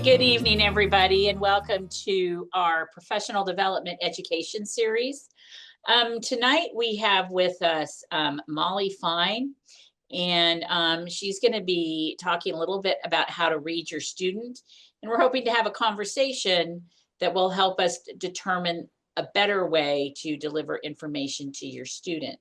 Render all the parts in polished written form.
Good evening, everybody, and welcome to our professional development education series. Tonight we have with us Molly Fine, and she's going to be talking a little bit about how to read your student. And we're hoping to have a conversation that will help us determine a better way to deliver information to your student.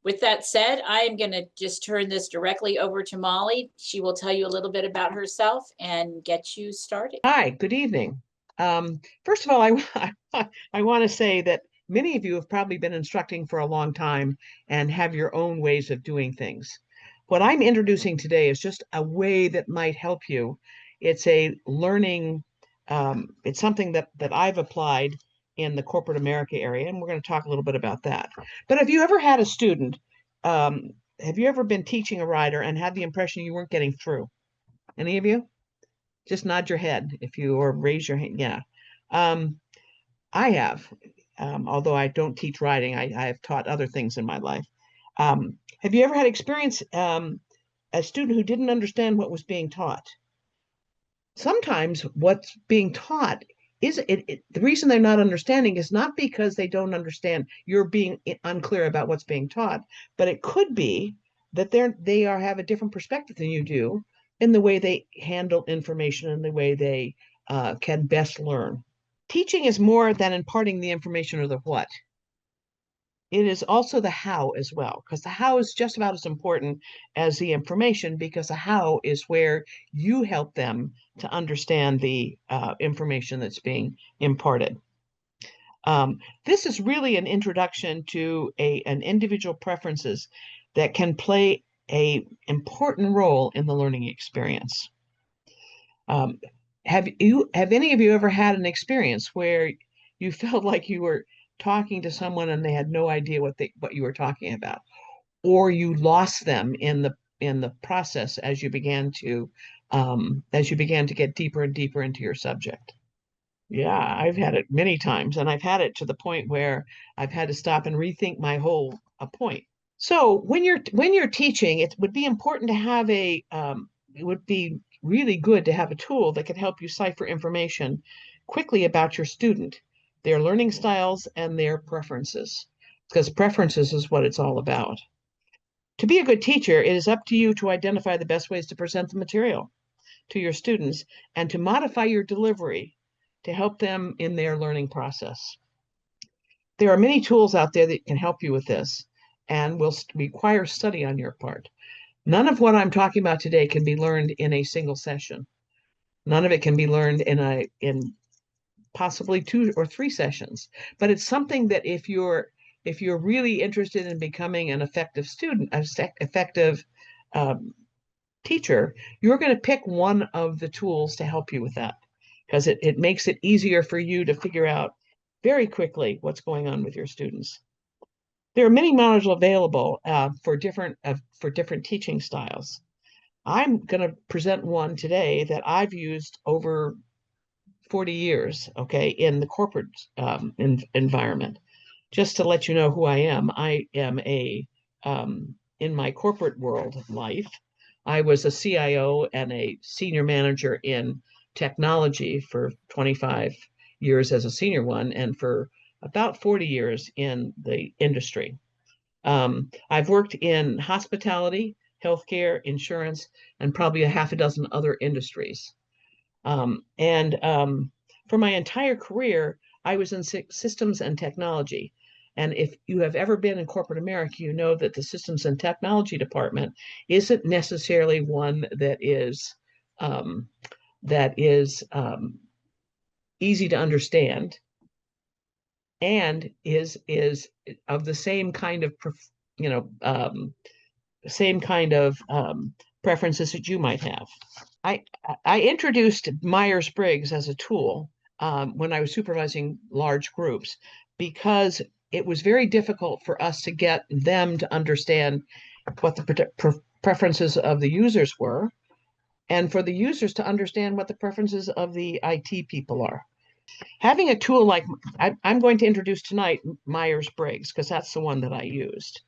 With that said, I am going to just turn this directly over to Molly. She will tell you a little bit about herself and get you started. Hi, good evening. First of all, I want to say that many of you have probably been instructing for a long time and have your own ways of doing things. What I'm introducing today is just a way that might help you. It's a learning, it's something that I've applied in the corporate America area, and we're going to talk a little bit about that. But have you ever had a student, have you ever been teaching a writer and had the impression you weren't getting through? Any of you? Just nod your head if you, or raise your hand. Yeah. I have, although I don't teach writing, I have taught other things in my life. Have you ever had experience a student who didn't understand what was being taught? Sometimes what's being taught is the reason they're not understanding is not because they don't understand, you're being unclear about what's being taught, but it could be that they have a different perspective than you do in the way they handle information and the way they can best learn. Teaching is more than imparting the information or the what. It is also the how as well, because the how is just about as important as the information, because the how is where you help them to understand the information that's being imparted. This is really an introduction to an individual preferences that can play an important role in the learning experience. Have any of you ever had an experience where you felt like you were talking to someone and they had no idea what you were talking about, or you lost them in the process as you began to get deeper and deeper into your subject? Yeah, I've had it many times, and I've had it to the point where I've had to stop and rethink my whole point. So when you're teaching, it would be important to have it would be really good to have a tool that could help you cipher information quickly about your student, their learning styles, and their preferences, because preferences is what it's all about. To be a good teacher, it is up to you to identify the best ways to present the material to your students and to modify your delivery to help them in their learning process. There are many tools out there that can help you with this and will require study on your part. None of what I'm talking about today can be learned in a single session. None of it can be learned in possibly 2 or 3 sessions. But it's something that if you're really interested in becoming an effective student, an effective teacher, you're going to pick one of the tools to help you with that, because it makes it easier for you to figure out very quickly what's going on with your students. There are many modules available for different teaching styles. I'm going to present one today that I've used over 40 years, okay, in the corporate environment. Just to let you know who I am in my corporate world of life, I was a CIO and a senior manager in technology for 25 years as a senior one, and for about 40 years in the industry. I've worked in hospitality, healthcare, insurance, and probably a half a dozen other industries. For my entire career, I was in systems and technology. And if you have ever been in corporate America, you know that the systems and technology department isn't necessarily one that is easy to understand, and is of the same kind of preferences that you might have. I introduced Myers-Briggs as a tool when I was supervising large groups, because it was very difficult for us to get them to understand what the preferences of the users were, and for the users to understand what the preferences of the IT people are. Having a tool like, I'm going to introduce tonight Myers-Briggs, because that's the one that I used.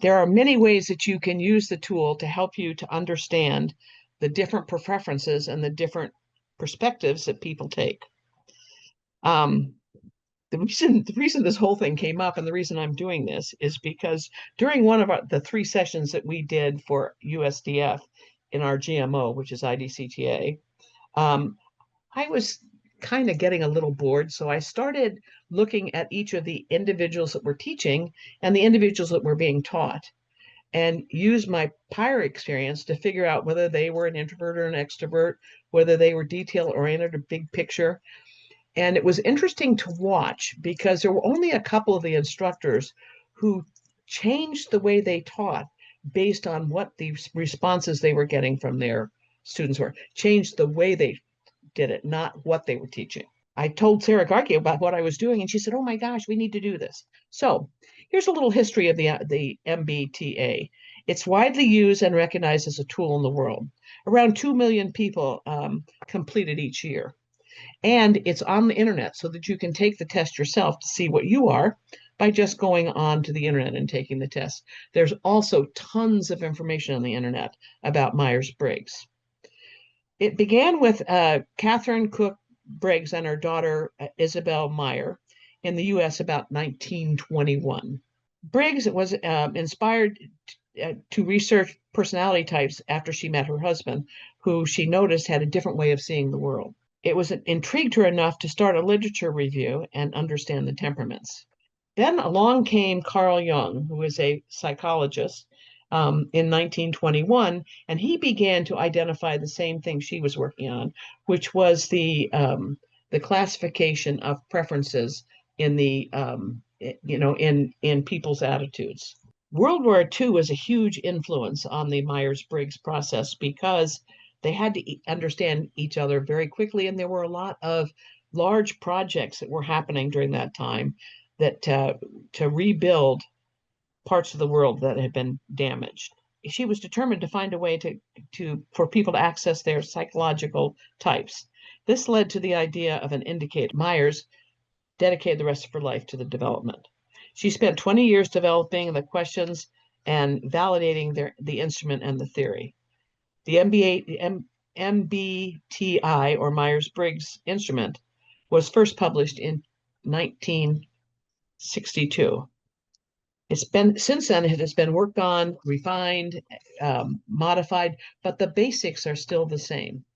There are many ways that you can use the tool to help you to understand the different preferences and the different perspectives that people take. Um, the reason this whole thing came up and the reason I'm doing this is because during one of the 3 sessions that we did for USDF in our GMO, which is IDCTA, I was kind of getting a little bored. So I started looking at each of the individuals that were teaching and the individuals that were being taught, and used my prior experience to figure out whether they were an introvert or an extrovert, whether they were detail oriented or big picture. And it was interesting to watch because there were only a couple of the instructors who changed the way they taught based on what the responses they were getting from their students were, changed the way they did it, not what they were teaching. I told Sarah Garkey about what I was doing, and she said, "Oh my gosh, we need to do this." So here's a little history of the MBTA. It's widely used and recognized as a tool in the world. Around 2 million people complete it each year. And it's on the internet so that you can take the test yourself to see what you are by just going on to the internet and taking the test. There's also tons of information on the internet about Myers-Briggs. It began with Catherine Cook Briggs and her daughter Isabel Meyer in the US about 1921. Briggs was inspired to research personality types after she met her husband, who she noticed had a different way of seeing the world. It was intrigued her enough to start a literature review and understand the temperaments. Then along came Carl Jung, who was a psychologist in 1921, and he began to identify the same thing she was working on, which was the classification of preferences in the in people's attitudes. World War II was a huge influence on the Myers-Briggs process because they had to understand each other very quickly, and there were a lot of large projects that were happening during that time that to rebuild parts of the world that had been damaged. She was determined to find a way for people to access their psychological types. This led to the idea of an indicator. Myers dedicated the rest of her life to the development. She spent 20 years developing the questions and validating the instrument and the theory. The MBTI, or Myers-Briggs instrument, was first published in 1962. Since then, it has been worked on, refined, modified, but the basics are still the same.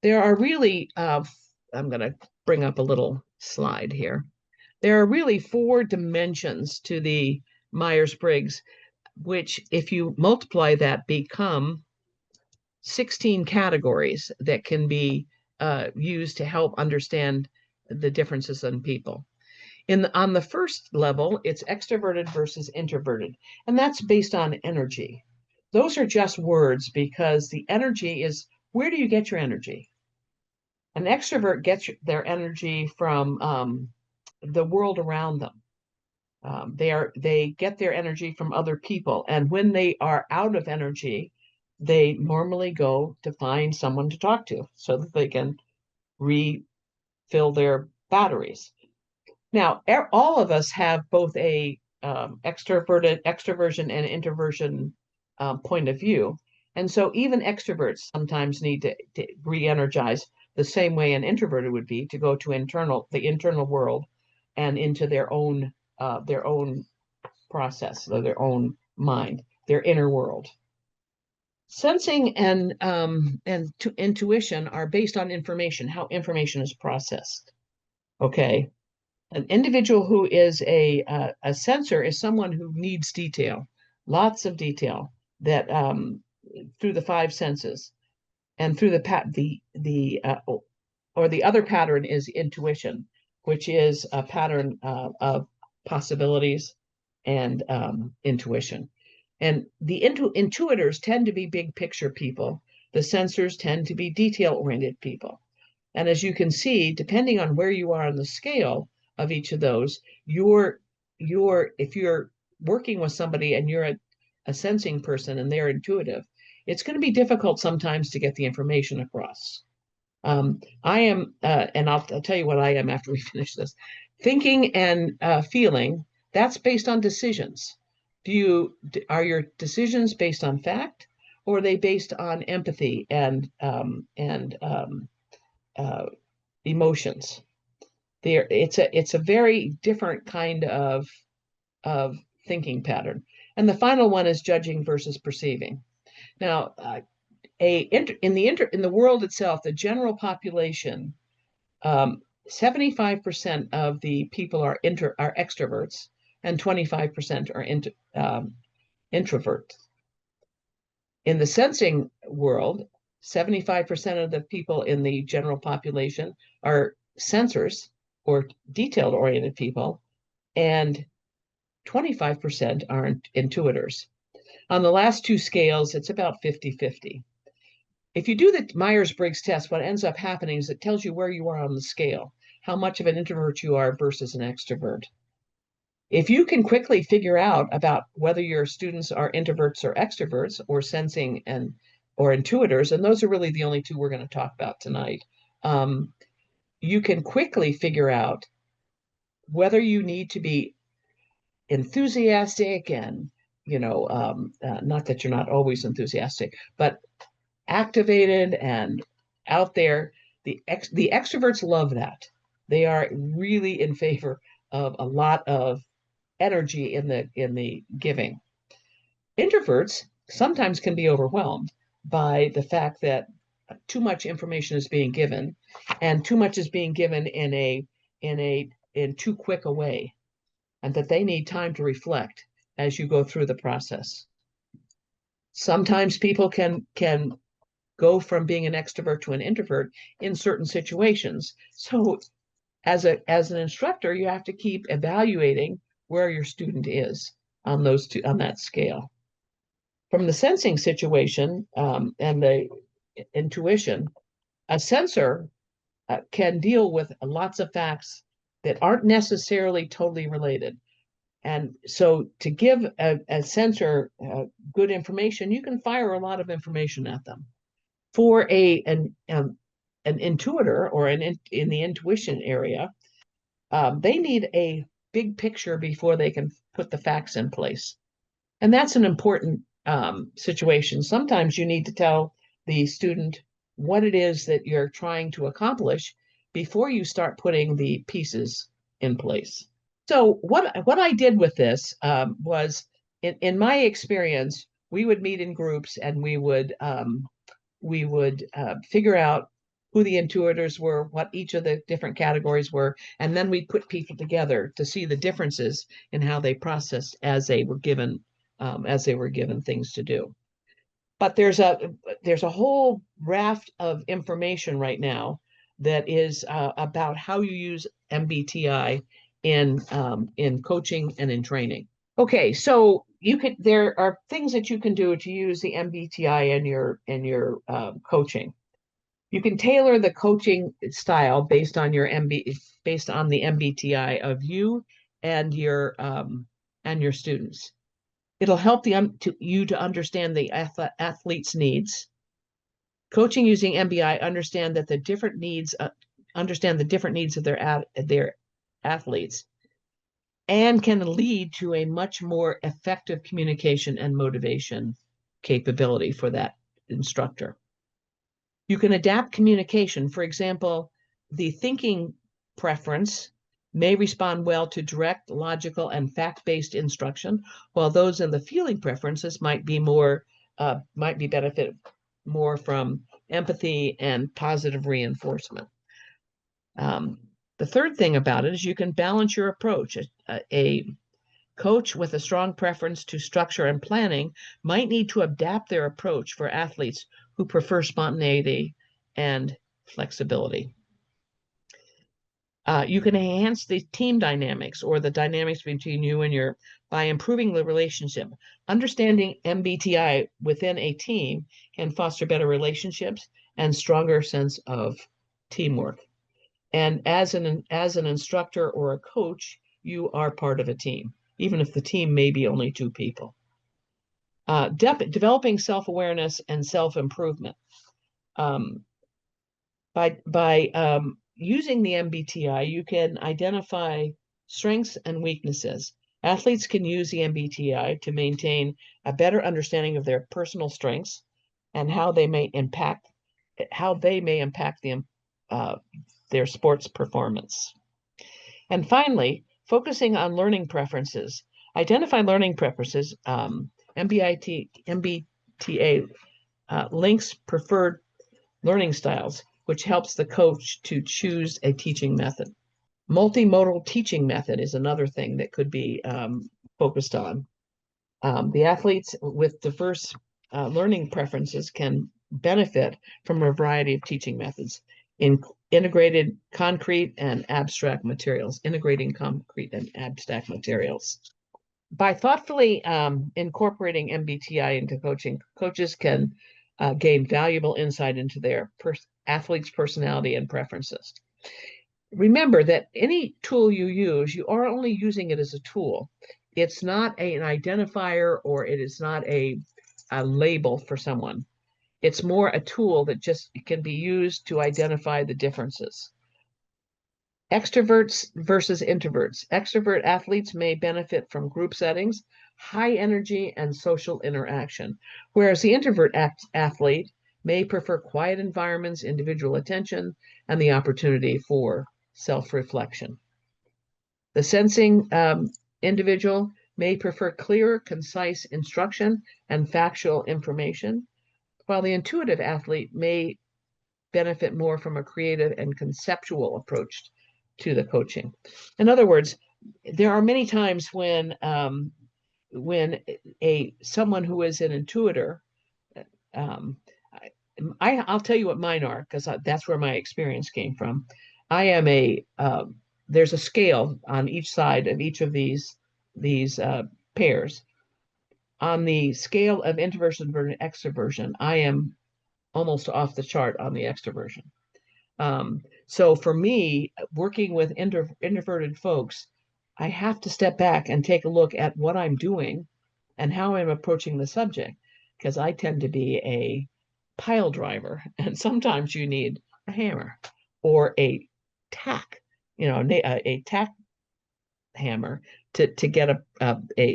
There are really, I'm going to bring up a little slide here. There are really 4 dimensions to the Myers-Briggs, which, if you multiply that, become 16 categories that can be used to help understand the differences in people. On the first level, it's extroverted versus introverted, and that's based on energy. Those are just words because the energy is, where do you get your energy? An extrovert gets their energy from the world around them. They get their energy from other people, and when they are out of energy, they normally go to find someone to talk to so that they can refill their batteries. Now, all of us have both a extroversion and introversion point of view, and so even extroverts sometimes need to re-energize the same way an introverted would be, to go to the internal world and into their own process, or their own mind, their inner world. Sensing and intuition are based on information, how information is processed. Okay, an individual who is a sensor is someone who needs detail, lots of detail, that through the 5 senses, and through the other pattern is intuition, which is a pattern of possibilities and intuition. And the intuitors tend to be big picture people. The sensors tend to be detail-oriented people. And as you can see, depending on where you are on the scale of each of those, if you're working with somebody and you're a sensing person and they're intuitive, it's going to be difficult sometimes to get the information across. I am, and I'll tell you what I am after we finish this. Thinking and feeling, that's based on decisions. Are your decisions based on fact, or are they based on empathy and uh, emotions? It's a very different kind of thinking pattern. And the final one is judging versus perceiving. Now, in the world itself, the general population, 75% of the people are extroverts, and 25% are introverts. In the sensing world, 75% of the people in the general population are sensors or detailed-oriented people, and 25% are intuitors. On the last two scales, it's about 50-50. If you do the Myers-Briggs test, what ends up happening is it tells you where you are on the scale, how much of an introvert you are versus an extrovert. If you can quickly figure out about whether your students are introverts or extroverts, or sensing or intuitors, and those are really the only two we're going to talk about tonight, you can quickly figure out whether you need to be enthusiastic and, not that you're not always enthusiastic, but activated and out there. The extroverts love that. They are really in favor of a lot of energy in the giving. Introverts sometimes can be overwhelmed by the fact that too much information is being given, and too much is being given in too quick a way, and that they need time to reflect as you go through the process. Sometimes people can go from being an extrovert to an introvert in certain situations. So as an instructor, you have to keep evaluating where your student is on that scale. From the sensing situation and the intuition, a sensor can deal with lots of facts that aren't necessarily totally related. And so to give a sensor good information, you can fire a lot of information at them. For an intuitor, or in the intuition area, they need a big picture before they can put the facts in place. And that's an important situation. Sometimes you need to tell the student what it is that you're trying to accomplish before you start putting the pieces in place. So what I did with this was, in my experience, we would meet in groups, and we would figure out who the intuitors were, what each of the different categories were, and then we'd put people together to see the differences in how they processed as they were given things to do. But there's a whole raft of information right now that is about how you use MBTI in coaching and in training. Okay, so there are things that you can do to use the MBTI in your coaching. You can tailor the coaching style based on the MBTI of you and your students. It'll help you to understand the athlete's needs. Coaching using MBTI understand the different needs of their athletes, and can lead to a much more effective communication and motivation capability for that instructor. You can adapt communication. For example, the thinking preference may respond well to direct, logical, and fact-based instruction, while those in the feeling preferences might benefit more from empathy and positive reinforcement. The third thing about it is you can balance your approach. A coach with a strong preference to structure and planning might need to adapt their approach for athletes who prefer spontaneity and flexibility. You can enhance the team dynamics, or the dynamics between you and by improving the relationship. Understanding MBTI within a team can foster better relationships and stronger sense of teamwork. And as an instructor or a coach, you are part of a team, even if the team may be only two people. Developing self-awareness and self-improvement. By using the MBTI, you can identify strengths and weaknesses. Athletes can use the MBTI to maintain a better understanding of their personal strengths and how they may impact their sports performance. And finally, focusing on learning preferences. Identify learning preferences. MBTA links preferred learning styles, which helps the coach to choose a teaching method. Multimodal teaching method is another thing that could be focused on. The athletes with diverse learning preferences can benefit from a variety of teaching methods in integrating concrete and abstract materials. By thoughtfully incorporating MBTI into coaching, coaches can gain valuable insight into their athlete's personality and preferences. Remember that any tool you use, you are only using it as a tool. It's not an identifier, or it is not a label for someone. It's more a tool that just can be used to identify the differences. Extroverts versus introverts. Extrovert athletes may benefit from group settings, high energy, and social interaction, whereas the introvert athlete may prefer quiet environments, individual attention, and the opportunity for self-reflection. The sensing individual may prefer clear, concise instruction and factual information, while the intuitive athlete may benefit more from a creative and conceptual approach to the coaching. In other words, there are many times when someone who is an intuitor, I'll tell you what mine are, because that's where my experience came from. I am there's a scale on each side of each of these pairs. On the scale of introversion versus extroversion, I am almost off the chart on the extroversion. So for me, working with introverted folks, I have to step back and take a look at what I'm doing and how I'm approaching the subject, because I tend to be a pile driver, and sometimes you need a hammer or a tack, a tack hammer to get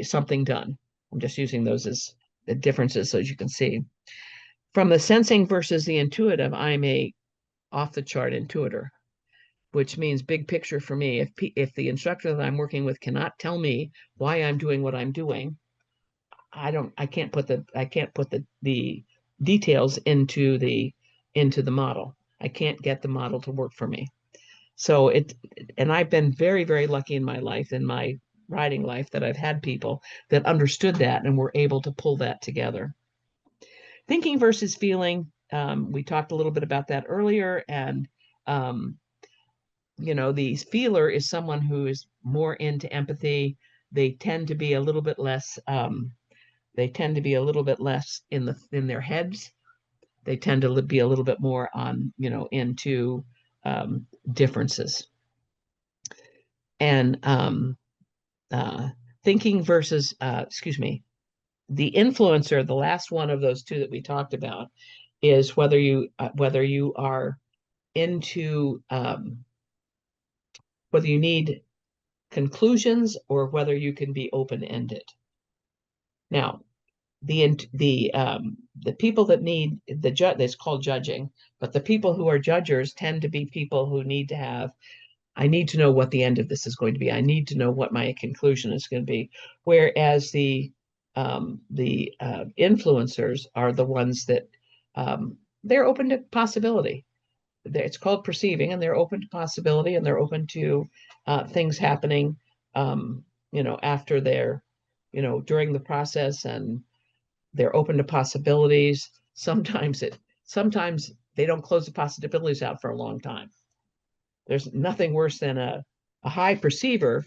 something done. I'm just using those as the differences so as you can see. From the sensing versus the intuitive, I'm a off the chart intuitor, which means big picture for me. If the instructor that I'm working with cannot tell me why I'm doing what I'm doing, I can't put the details into the model. I can't get the model to work for me. So and I've been very, very lucky in my life, in my riding life, that I've had people that understood that and were able to pull that together. Thinking versus feeling. We talked a little bit about that earlier, and the feeler is someone who is more into empathy. They tend to be a little bit less. They tend to be a little bit less in their heads. They tend to be a little bit more on into differences. And thinking versus the influencer, the last one of those two that we talked about, is whether you are into whether you need conclusions or whether you can be open-ended. Now, the people that need the judge, it's called judging, but the people who are judgers tend to be people who need to have, I need to know what the end of this is going to be. I need to know what my conclusion is going to be. Whereas the influencers are the ones that they're open to possibility. It's called perceiving, and they're open to possibility, and they're open to things happening, after they're, during the process, and they're open to possibilities. Sometimes they don't close the possibilities out for a long time. There's nothing worse than a high perceiver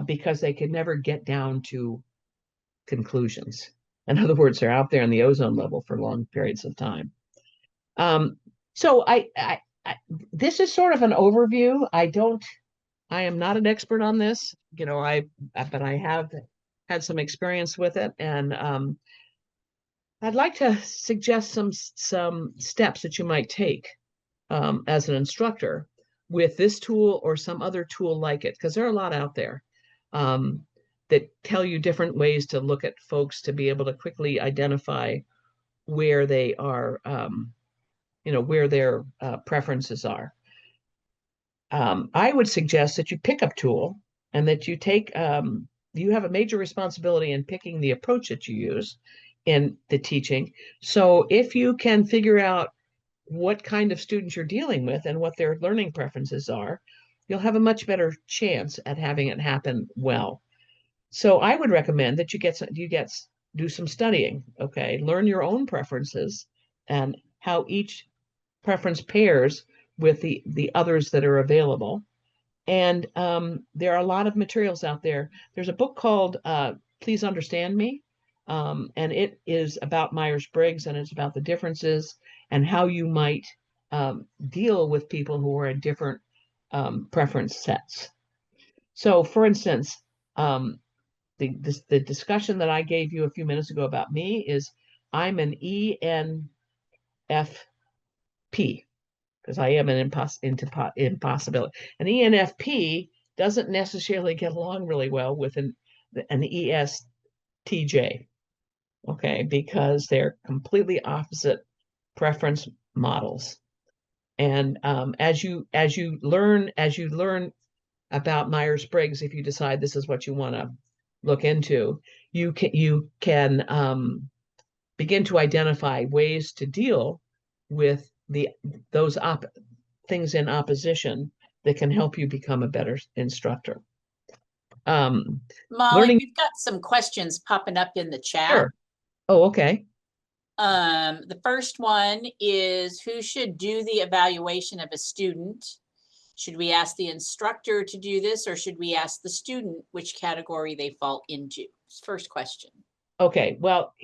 because they can never get down to conclusions. In other words, they're out there in the ozone level for long periods of time. So this is sort of an overview. I am not an expert on this, but I have had some experience with it, and I'd like to suggest some steps that you might take as an instructor with this tool or some other tool like it, because there are a lot out there that tell you different ways to look at folks to be able to quickly identify where they are, where their preferences are. I would suggest that you pick a tool and that you have a major responsibility in picking the approach that you use in the teaching. So if you can figure out what kind of students you're dealing with and what their learning preferences are, you'll have a much better chance at having it happen well. So I would recommend that do some studying, okay? Learn your own preferences and how each preference pairs with the others that are available. And there are a lot of materials out there. There's a book called Please Understand Me, and it is about Myers-Briggs, and it's about the differences and how you might deal with people who are in different preference sets. So, for instance, the discussion that I gave you a few minutes ago about me is I'm an ENFP, because I am an impossibility. An ENFP doesn't necessarily get along really well with an ESTJ, okay, because they're completely opposite preference models. And as you learn about Myers-Briggs, if you decide this is what you want to look into, you can begin to identify ways to deal with those things in opposition that can help you become a better instructor. Molly, Learning. we've got some questions popping up in the chat. Sure. Oh, okay. The first one is, who should do the evaluation of a student? Should we ask the instructor to do this, or should we ask the student which category they fall into? First question. Okay, well,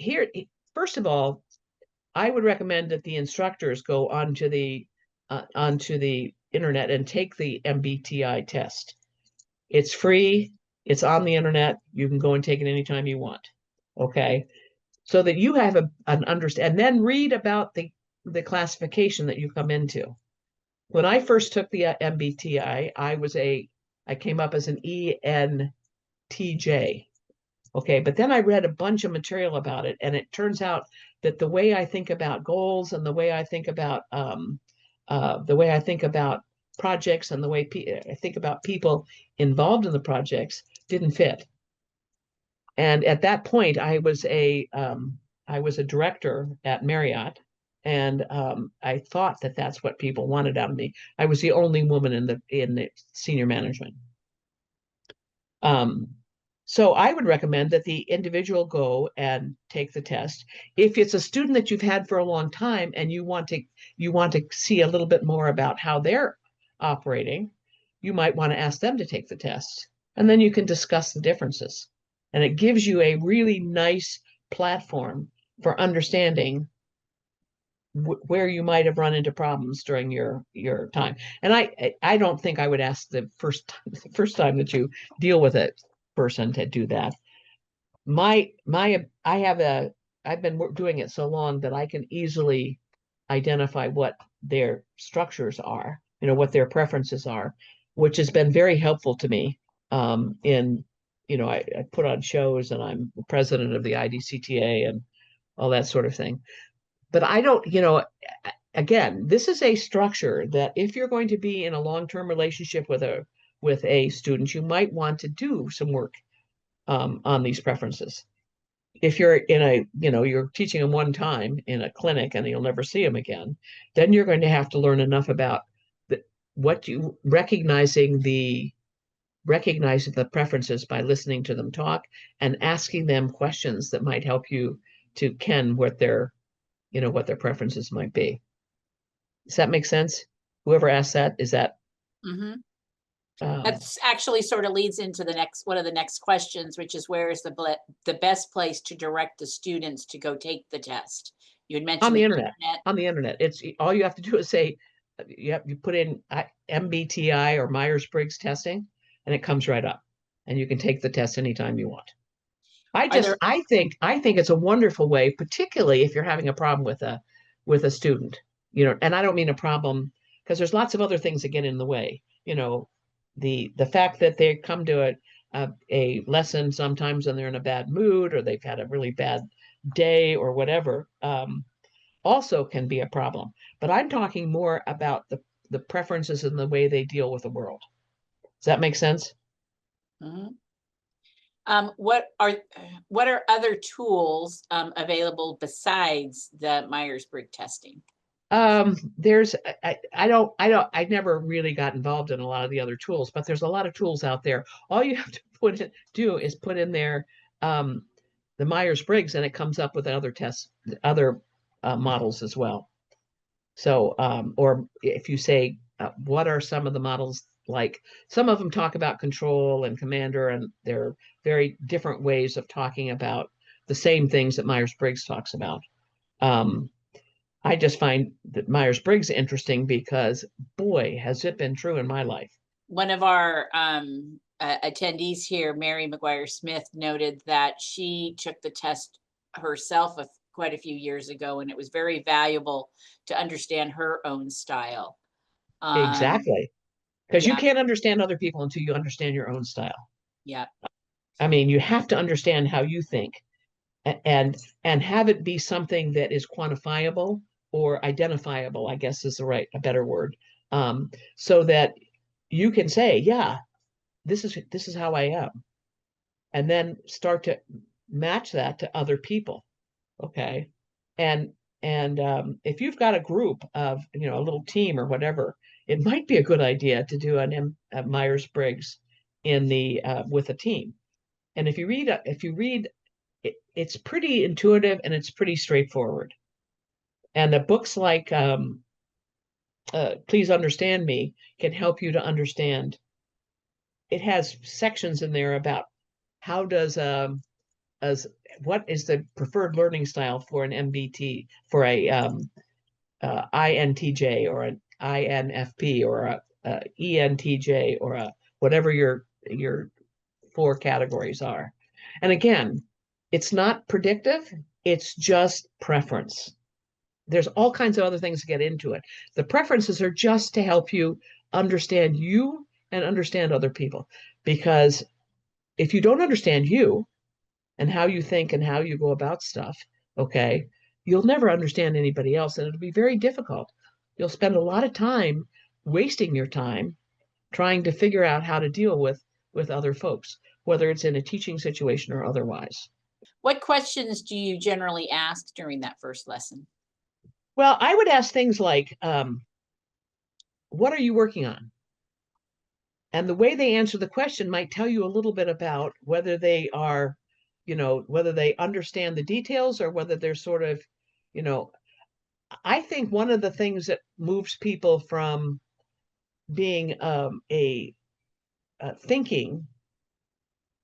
first of all, I would recommend that the instructors go onto the internet and take the MBTI test. It's free. It's on the internet. You can go and take it anytime you want. Okay, so that you have an understanding, and then read about the classification that you come into. When I first took the MBTI, I came up as an ENTJ. Okay, but then I read a bunch of material about it, and it turns out that the way I think about goals and the way I think about projects and the way I think about people involved in the projects didn't fit. And at that point, I was a director at Marriott, and I thought that that's what people wanted out of me. I was the only woman in the senior management. So I would recommend that the individual go and take the test. If it's a student that you've had for a long time and you want to see a little bit more about how they're operating, you might want to ask them to take the test, and then you can discuss the differences. And it gives you a really nice platform for understanding where you might have run into problems during your time. And I don't think I would ask the first time that you deal with a person to do that. I've been doing it so long that I can easily identify what their structures are, what their preferences are, which has been very helpful to me. I put on shows, and I'm the president of the IDCTA and all that sort of thing. But I don't, again, this is a structure that if you're going to be in a long-term relationship with a student, you might want to do some work on these preferences. If you're you're teaching them one time in a clinic and you'll never see them again, then you're going to have to learn enough about recognizing the preferences by listening to them talk and asking them questions that might help you to ken what their preferences might be. Does that make sense? Whoever asked that, is that? Mm-hmm. That's actually sort of leads into one of the next questions, which is, where is the best place to direct the students to go take the test? You had mentioned on the internet. On the internet, it's all you have to do is say you put in MBTI or Myers-Briggs testing, and it comes right up, and you can take the test anytime you want. I think it's a wonderful way, particularly if you're having a problem with a student, and I don't mean a problem because there's lots of other things that get in the way. The fact that they come to a lesson sometimes and they're in a bad mood, or they've had a really bad day or whatever, also can be a problem. But I'm talking more about the preferences and the way they deal with the world. Does that make sense? Mhm. What are other tools available besides the Myers-Briggs testing? There's I never really got involved in a lot of the other tools, but there's a lot of tools out there. All you have to do is put in there um, the Myers-Briggs, and it comes up with other tests, other models as well. So, or if you say, what are some of the models like? Some of them talk about control and commander, and they're very different ways of talking about the same things that Myers-Briggs talks about. Um, I just find that Myers-Briggs interesting because, boy, has it been true in my life. One of our attendees here, Mary McGuire Smith, noted that she took the test herself quite a few years ago, and it was very valuable to understand her own style. Exactly. Because you Yeah, can't understand other people until you understand your own style. yeah. I mean, you have to understand how you think and have it be something that is quantifiable or identifiable, I guess is a better word. So that you can say, yeah, this is how I am. And then start to match that to other people. Okay. And if you've got a group of, a little team or whatever, it might be a good idea to do a Myers-Briggs in the with a team. And if you read it's pretty intuitive and it's pretty straightforward. And the books like Please Understand Me can help you to understand. It has sections in there about how does as what is the preferred learning style for an MBT, for a INTJ or an INFP or a ENTJ or a whatever your four categories are. And again, it's not predictive, it's just preference. There's all kinds of other things to get into it. The preferences are just to help you understand you and understand other people. Because if you don't understand you and how you think and how you go about stuff, okay, you'll never understand anybody else. And it'll be very difficult. You'll spend a lot of time wasting your time trying to figure out how to deal with other folks, whether it's in a teaching situation or otherwise. What questions do you generally ask during that first lesson? Well, I would ask things like, what are you working on? And the way they answer the question might tell you a little bit about whether they are, whether they understand the details or whether they're sort of, you know, I think one of the things that moves people from being a thinking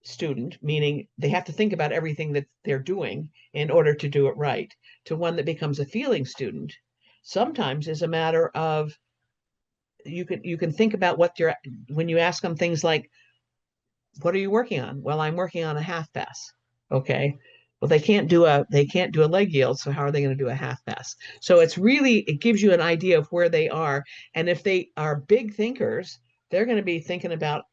student, meaning they have to think about everything that they're doing in order to do it right, to one that becomes a feeling student, sometimes is a matter of you can think about what you're when you ask them things like, what are you working on? Well, I'm working on a half pass. Okay. Well, they can't do a leg yield, so how are they going to do a half pass? So it gives you an idea of where they are. And if they are big thinkers, they're going to be thinking about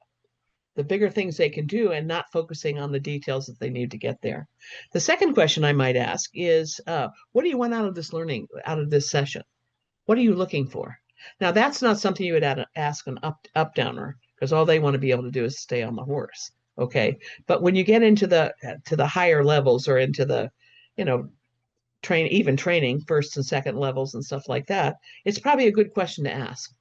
the bigger things they can do and not focusing on the details that they need to get there. The second question I might ask is, what do you want out of this learning, out of this session? What are you looking for? Now, that's not something you would ask an up downer, because all they want to be able to do is stay on the horse. Okay. But when you get into the higher levels, or into the, you know, training first and second levels and stuff like that, it's probably a good question to ask,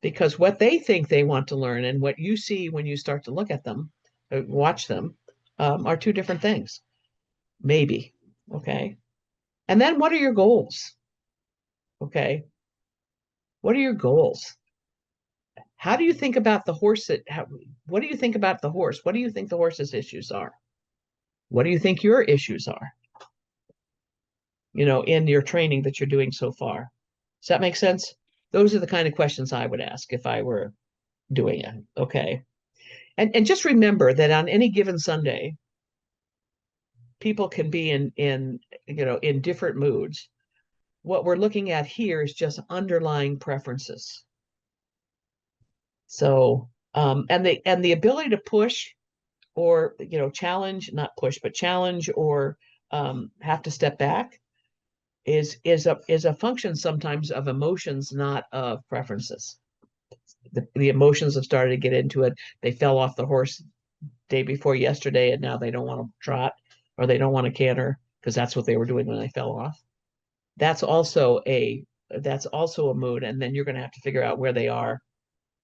because what they think they want to learn and what you see when you start to look at them, watch them, are two different things, maybe. Okay. And then what are your goals? Okay. What are your goals? How do you think about the horse what do you think about the horse? What do you think the horse's issues are? What do you think your issues are? In your training that you're doing so far. Does that make sense? Those are the kind of questions I would ask if I were doing it. Okay. And just remember that on any given Sunday, people can be in different moods. What we're looking at here is just underlying preferences. So and the ability to push, or challenge, not push, but challenge, or have to step back, is a function sometimes of emotions, not of preferences. The emotions have started to get into it. They fell off the horse day before yesterday, and now they don't want to trot or they don't want to canter because that's what they were doing when they fell off. That's also a that's also a mood, and then you're going to have to figure out where they are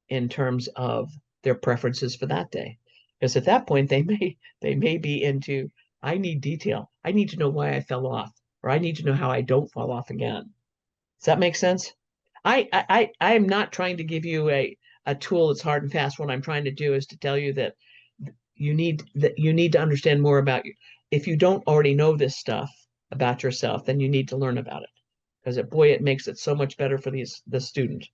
in terms of their preferences for that day. Because at that point they may be into, I need detail. I need to know why I fell off, or I need to know how I don't fall off again. Does that make sense? I am not trying to give you a tool that's hard and fast. What I'm trying to do is to tell you that you need to understand more about you. If you don't already know this stuff about yourself, then you need to learn about it. Because it makes it so much better for the student.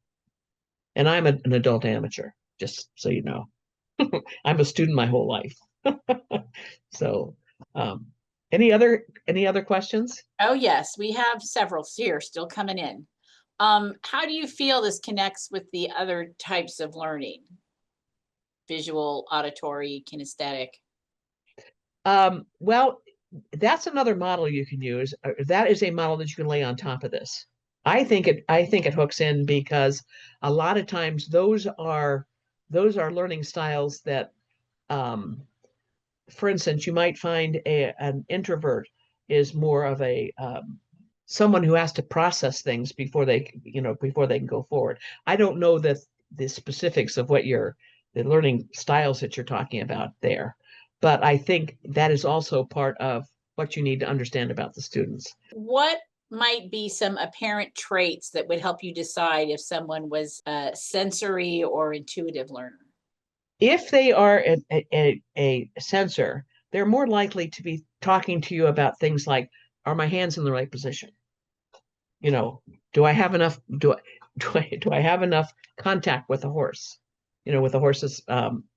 And I'm an adult amateur, just so you know. I'm a student my whole life. So, um, any other questions? Oh, yes, we have several here still coming in. How do you feel this connects with the other types of learning? Visual, auditory, kinesthetic? Well, that's another model you can use. That is a model that you can lay on top of this. I think it hooks in because a lot of times those are learning styles that, um, for instance, you might find an introvert is more of a someone who has to process things before they can go forward. I don't know the specifics of the learning styles that you're talking about there, but I think that is also part of what you need to understand about the students. What might be some apparent traits that would help you decide if someone was a sensory or intuitive learner? If they are a sensor, they're more likely to be talking to you about things like, are my hands in the right position? You know, do I have enough do I have enough contact with the horse? With the horse's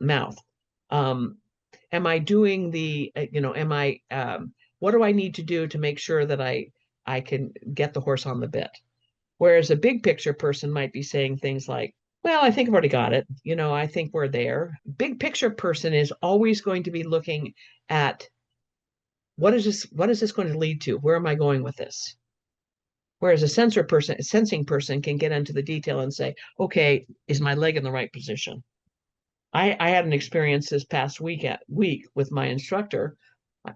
mouth. Um, am I doing the am I what do I need to do to make sure that I can get the horse on the bit? Whereas a big picture person might be saying things like, well, I think I've already got it. I think we're there. Big picture person is always going to be looking at, what is this going to lead to? Where am I going with this? Whereas a sensing person can get into the detail and say, okay, is my leg in the right position? I had an experience this past week with my instructor.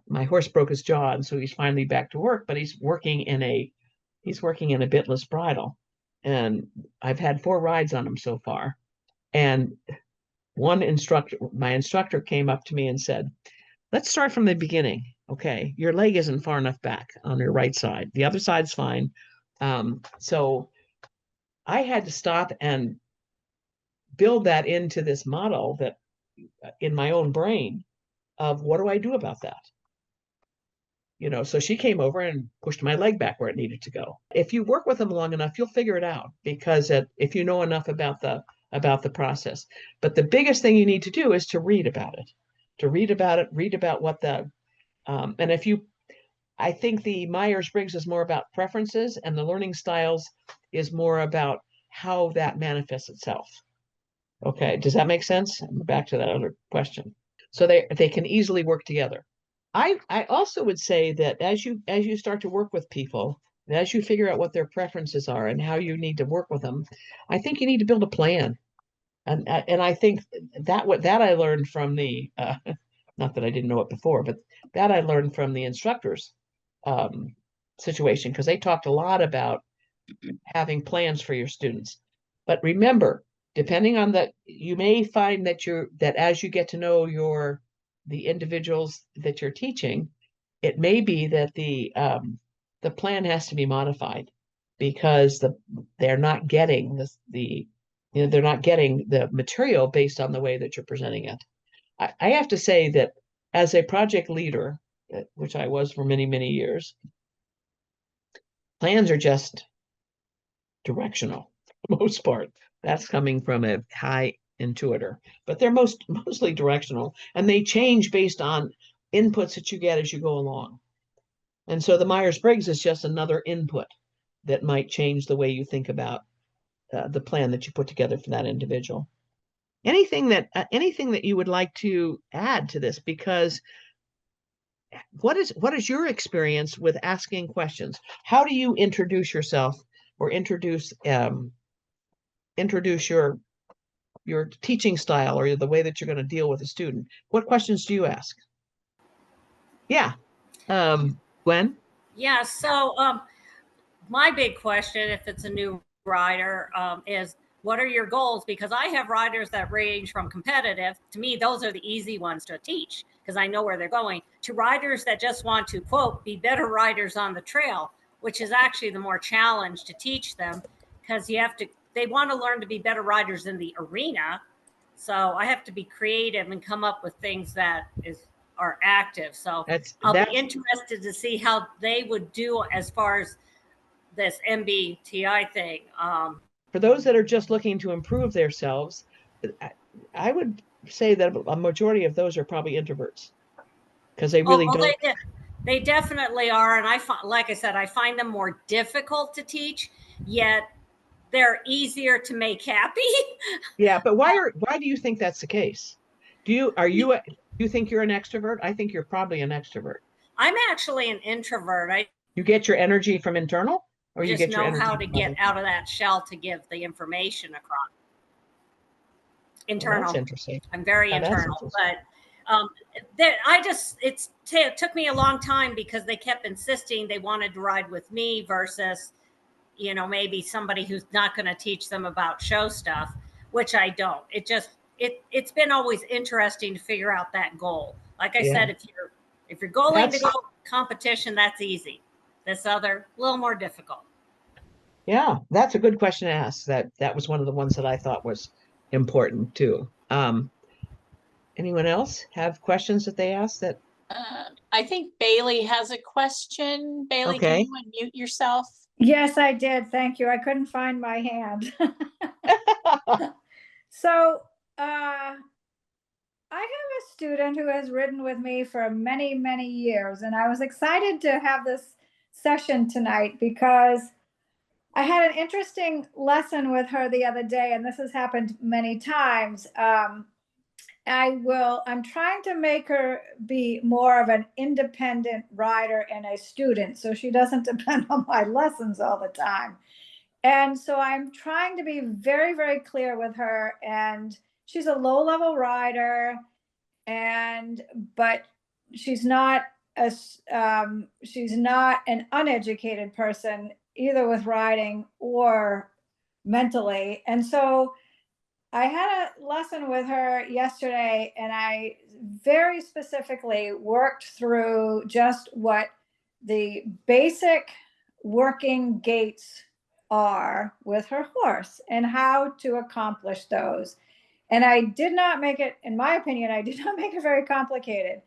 My horse broke his jaw, and so he's finally back to work, but he's working in a bitless bridle. And I've had 4 rides on him so far. And my instructor came up to me and said, let's start from the beginning. Okay, your leg isn't far enough back on your right side. The other side's fine. So I had to stop and build that into this model that in my own brain of, what do I do about that? So she came over and pushed my leg back where it needed to go. If you work with them long enough, you'll figure it out, because if you know enough about the process. But the biggest thing you need to do is to read about it, read about what and I think the Myers-Briggs is more about preferences, and the learning styles is more about how that manifests itself. Okay, does that make sense? Back to that other question. So they can easily work together. I also would say that as you start to work with people, and as you figure out what their preferences are and how you need to work with them, I think you need to build a plan. And I think that I learned from the not that I didn't know it before, but that I learned from the instructors um, situation, because they talked a lot about having plans for your students. But remember, depending on you may find that as you get to know the individuals that you're teaching, it may be that the plan has to be modified, because they're not getting they're not getting the material based on the way that you're presenting it. I have to say that as a project leader, which I was for many, many years, plans are just directional for the most part. That's coming from a high intuitor, but they're mostly directional, and they change based on inputs that you get as you go along. And so the Myers-Briggs is just another input that might change the way you think about the plan that you put together for that individual. Anything that you would like to add to this? Because what is your experience with asking questions? How do you introduce yourself or introduce your teaching style or the way that you're going to deal with a student? What questions do you ask? Yeah. Gwen? Yeah, so my big question, if it's a new rider, is what are your goals? Because I have riders that range from competitive, to me, those are the easy ones to teach because I know where they're going, to riders that just want to, quote, be better riders on the trail, which is actually the more challenge to teach them because they want to learn to be better riders in the arena. So I have to be creative and come up with things that are active. So I'll be interested to see how they would do as far as this MBTI thing. For those that are just looking to improve themselves, I would say that a majority of those are probably introverts because they really don't. They definitely are, and like I said, I find them more difficult to teach. Yet they're easier to make happy. Yeah, but why do you think that's the case? Do you think you're an extrovert? I think you're probably an extrovert. I'm actually an introvert. You get your energy from internal, or you get your energy how to get out of that shell to give the information across. Internal. Well, that's interesting. I'm very internal, but it took me a long time because they kept insisting they wanted to ride with me versus, maybe somebody who's not going to teach them about show stuff, which I don't. It's been always interesting to figure out that goal. Like I said, if you're going to go competition, that's easy. This other, a little more difficult. Yeah, that's a good question to ask. That was one of the ones that I thought was important too. Anyone else have questions that they asked that? I think Bailey has a question. Bailey, okay. Can you unmute yourself? Yes, I did. Thank you. I couldn't find my hand. So I have a student who has ridden with me for many, many years, and I was excited to have this session tonight because I had an interesting lesson with her the other day, and this has happened many times. I'm trying to make her be more of an independent rider and a student, so she doesn't depend on my lessons all the time. And so I'm trying to be very, very clear with her. And she's a low-level rider, but she's not she's not an uneducated person either with riding or mentally. And so I had a lesson with her yesterday, and I very specifically worked through just what the basic working gaits are with her horse and how to accomplish those. And I did not make it, in my opinion, I did not make it very complicated.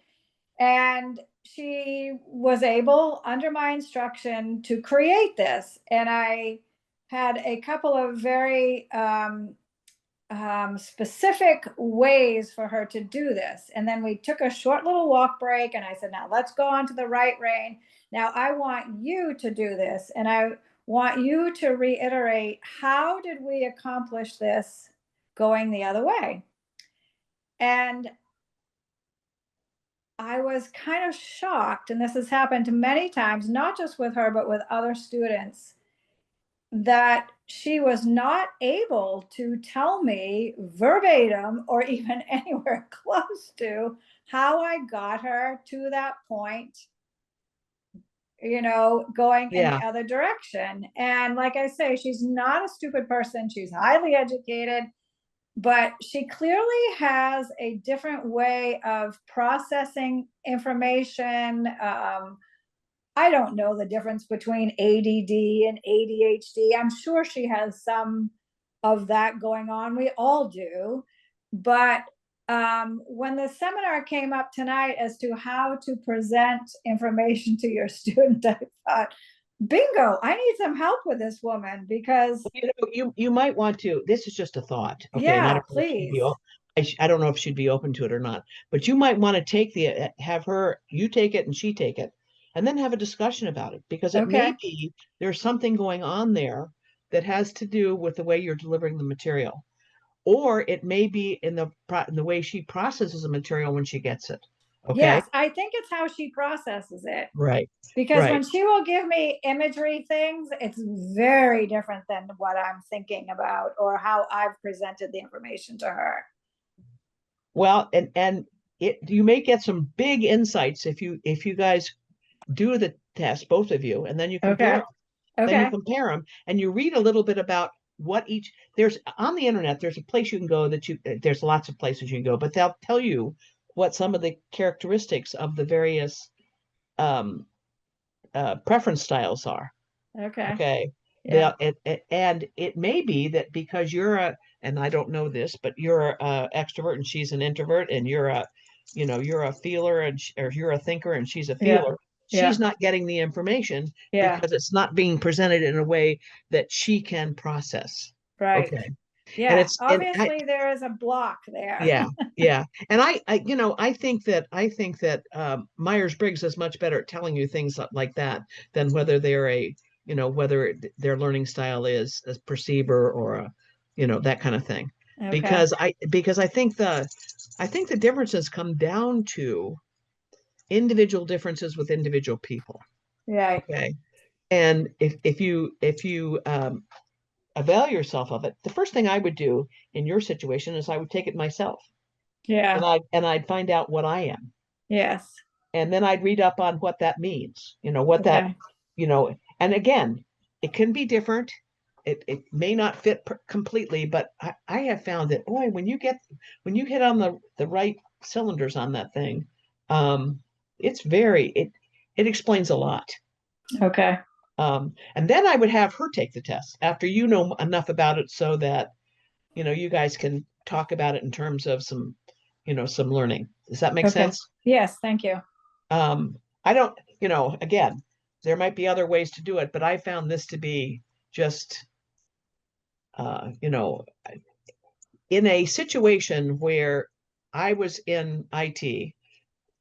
And she was able, under my instruction, to create this. And I had a couple of very specific ways for her to do this. And then we took a short little walk break, and I said, now let's go on to the right rein. Now I want you to do this, and I want you to reiterate, how did we accomplish this going the other way? And I was kind of shocked, and this has happened many times, not just with her, but with other students, that she was not able to tell me verbatim or even anywhere close to how I got her to that point, going in the other direction. And like I say, she's not a stupid person. She's highly educated, but she clearly has a different way of processing information. I don't know the difference between ADD and ADHD. I'm sure she has some of that going on. We all do. But when the seminar came up tonight as to how to present information to your student, I thought, bingo, I need some help with this woman, because you might want to, this is just a thought. Okay. Yeah, please. I don't know if she'd be open to it or not, but you might want to have her, you take it and she take it, and then have a discussion about it, because it may be there's something going on there that has to do with the way you're delivering the material, or it may be in the way she processes the material when she gets it. Okay, Yes, I think it's how she processes it. right, Because when right. she will give me imagery things, it's very different than what I'm thinking about or how I've presented the information to her. Well, and you may get some big insights if you guys do the test, both of you, and then you compare Okay. 'em. Then you Okay. compare them and you read a little bit about what each there's on the internet. There's a place you can go that there's lots of places you can go, but they'll tell you what some of the characteristics of the various um, preference styles are. Okay. Okay. Yeah. And it may be that because and I don't know this, but you're a extrovert and she's an introvert, and you're a feeler or you're a thinker and she's a Yeah. feeler. Yeah. She's not getting the information Yeah. because it's not being presented in a way that she can process. Right. Okay. And Yeah. and Obviously, there is a block there. yeah, yeah. And I think that Myers-Briggs is much better at telling you things like that than whether whether their learning style is a perceiver or that kind of thing. Okay. Because I think the differences come down to individual differences with individual people. Right. Okay. And if you avail yourself of it, the first thing I would do in your situation is I would take it myself. Yeah. And I'd find out what I am. Yes. And then I'd read up on what that means, what that, Okay. and again, it can be different. It may not fit completely, but I have found that, boy, when you hit on the right cylinders on that thing, it explains a lot. Okay. And then I would have her take the test after you know enough about it so that, you guys can talk about it in terms of some learning. Does that make Okay. sense? Yes. Thank you. I don't, again, there might be other ways to do it, but I found this to be just, in a situation where I was in IT,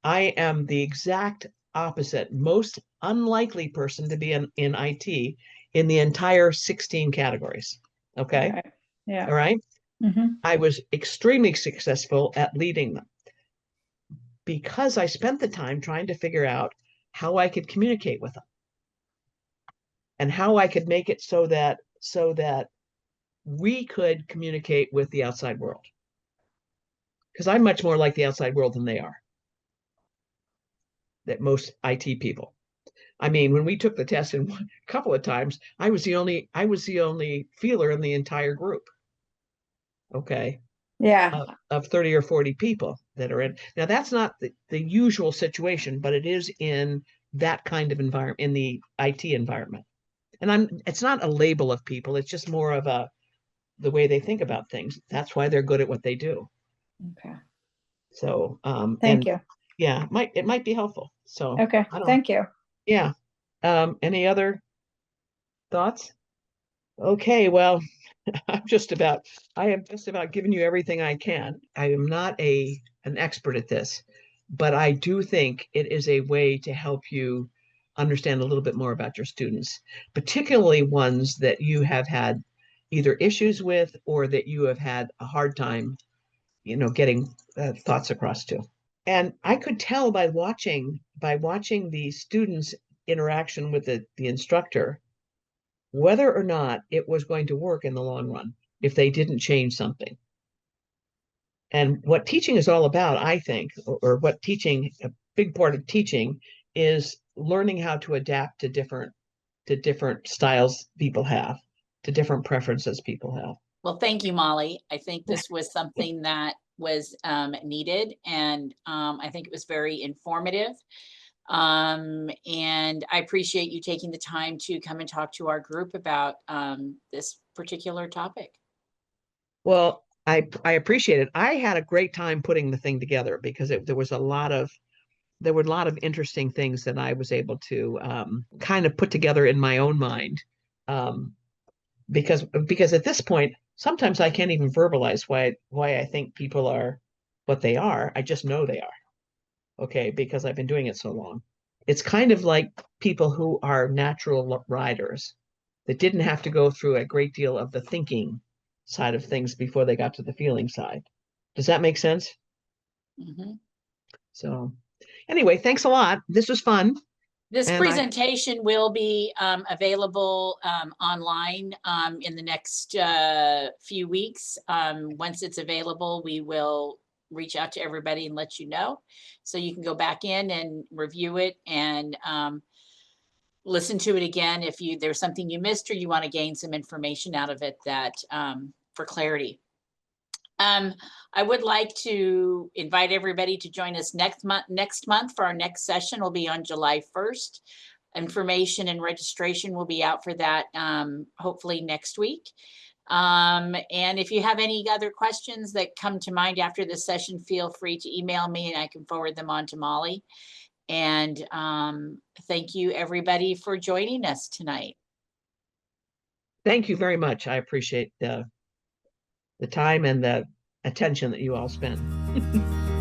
I am the exact opposite, most unlikely person to be in IT in the entire 16 categories. Okay. Okay. Yeah. All right. Mm-hmm. I was extremely successful at leading them because I spent the time trying to figure out how I could communicate with them and how I could make it so that we could communicate with the outside world. Because I'm much more like the outside world than they are. That most IT people. I mean, when we took the test a couple of times, I was the only feeler in the entire group. Okay. Yeah. Of 30 or 40 people that are in. Now that's not the usual situation, but it is in that kind of environment, in the IT environment. And it's not a label of people, it's just more of the way they think about things. That's why they're good at what they do. Okay. So Thank you. yeah, it might be helpful. So Okay. I don't Thank you. yeah. Any other thoughts? Okay, well, I am just about giving you everything I can. I am not an expert at this, but I do think it is a way to help you understand a little bit more about your students, particularly ones that you have had either issues with or that you have had a hard time, getting thoughts across to. And I could tell by watching the students' interaction with the instructor whether or not it was going to work in the long run if they didn't change something. And what teaching is all about, I think, or what a big part of teaching is learning how to adapt to different styles people have, to different preferences people have. Well, thank you, Molly. I think this was something that was needed, and I think it was very informative. And I appreciate you taking the time to come and talk to our group about this particular topic. Well, I appreciate it. I had a great time putting the thing together because there were a lot of interesting things that I was able to kind of put together in my own mind. Because at this point, sometimes I can't even verbalize why I think people are what they are. I just know they are. Okay, because I've been doing it so long. It's kind of like people who are natural riders that didn't have to go through a great deal of the thinking side of things before they got to the feeling side. Does that make sense? Mhm. So, Anyway, thanks a lot. This was fun. This And presentation will be available online in the next few weeks. Once it's available, we will reach out to everybody and let you know. So you can go back in and review it and listen to it again if there's something you missed or you want to gain some information out of it that for clarity. I would like to invite everybody to join us next month for our next session. Will be on July 1st. Information and registration will be out for that hopefully next week. And if you have any other questions that come to mind after this session, feel free to email me and I can forward them on to Molly. And thank you everybody for joining us tonight. thank you very much. I appreciate the time and the attention that you all spend.